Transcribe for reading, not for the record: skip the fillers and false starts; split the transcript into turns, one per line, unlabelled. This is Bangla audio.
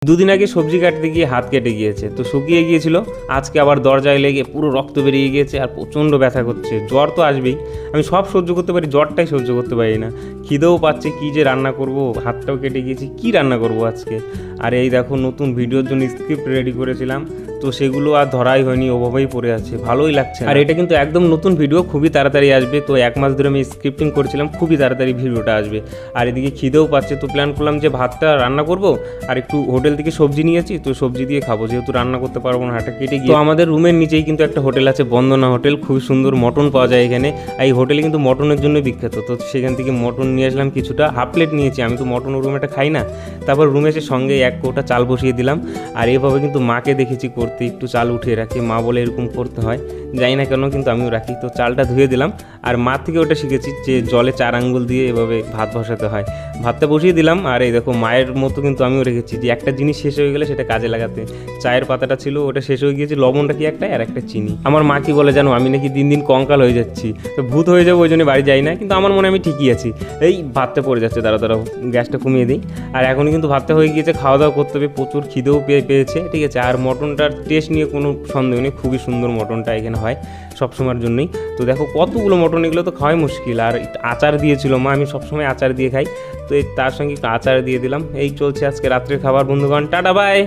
দুদিন আগে সবজি কাটতে গিয়ে হাত কেটে গিয়েছে, তো শুকিয়ে গিয়েছিল। আজকে আবার দরজায় লেগে পুরো রক্ত বেরিয়ে গিয়েছে আর প্রচণ্ড ব্যথা করছে। জ্বর তো আসবেই, আমি সব সহ্য করতে পারি, জ্বরটাই সহ্য করতে পারি না। খিদেও পাচ্ছে, কী যে রান্না করব, হাতটাও কেটে গিয়েছি, কী রান্না করব আজকে। আর এই দেখো নতুন ভিডিওর জন্য স্ক্রিপ্ট রেডি করেছিলাম, তো সেগুলো আর ধরাই হয়নি, ওভাবেই পড়ে আছে, ভালোই লাগছে। আর এটা কিন্তু একদম নতুন ভিডিও, খুবই তাড়াতাড়ি আসবে। তো 1 মাস ধরে আমি স্ক্রিপ্টিং করেছিলাম, খুবই তাড়াতাড়ি ভিডিওটা আসবে। আর এদিকে খিদেও পাচ্ছে, তো প্ল্যান করলাম যে ভাতটা রান্না করব আর একটু হোটেল থেকে সবজি নিয়েছি, তো সবজি দিয়ে খাবো, যেহেতু রান্না করতে পারবো না হাঁটা কেটে গিয়ে। তো আমাদের রুমের নিচেই কিন্তু একটা হোটেল আছে, বন্দনা হোটেল, খুবই সুন্দর মটন পাওয়া যায় এখানে। এই হোটেলে কিন্তু মটনের জন্য বিখ্যাত, তো সেখান থেকে মটন নিয়ে আসলাম কিছুটা, হাফ প্লেট নিয়েছি, আমি তো মটন রুমে এটা খাই না। তারপর রুমে এসে সঙ্গে 1 কৌটা চাল বসিয়ে দিলাম। আর এভাবে কিন্তু মাকে দেখেছি করতে, একটু চাল উঠিয়ে রাখে, মা বলে এরকম করতে হয়, জানি না কেন, কিন্তু আমিও রাখি। তো চালটা ধুয়ে দিলাম, আর মা থেকে ওটা শিখেছি যে জলে 4 আঙ্গুল দিয়ে এভাবে ভাত বসাতে হয়। ভাতটা বসিয়ে দিলাম, আর এই দেখো মায়ের মতো কিন্তু আমিও রেখেছি যে একটা জিনিস শেষ হয়ে গেলে সেটা কাজে লাগাতে। চায়ের পাতাটা ছিল, ওটা শেষ হয়ে গিয়েছে, লবণটা কি একটা আর একটা চিনি। আমার মা কি বলে জানো, আমি নাকি দিন দিন কঙ্কাল হয়ে যাচ্ছি, তো ভূত হয়ে যাবো, ওই জন্য বাড়ি যাই না, কিন্তু আমার মনে আমি ঠিকই আছি। এই ভাতটা পড়ে যাচ্ছে, দাঁড়াও গ্যাসটা কমিয়ে দিই। আর এখনই কিন্তু ভাতটা হয়ে গিয়েছে, খাওয়া দাওয়া করতে হবে, প্রচুর খিদেও পেয়েছে, ঠিক আছে। আর মটনটার টেস্ট নিয়ে কোনো সন্দেহ নেই, খুবই সুন্দর মটনটা এখানে হয় সবসময়ের জন্যই। তো দেখো কতগুলো মটন, এগুলো তো খাওয়াই মুশকিল। আর আচার দিয়েছিল মা, আমি সবসময় আচার দিয়ে খাই, তো তার সঙ্গে একটু আচার দিয়ে দিলাম। এই চলছে আজকে রাত্রের খাবার বন্ধুগণ, টাটা বাই।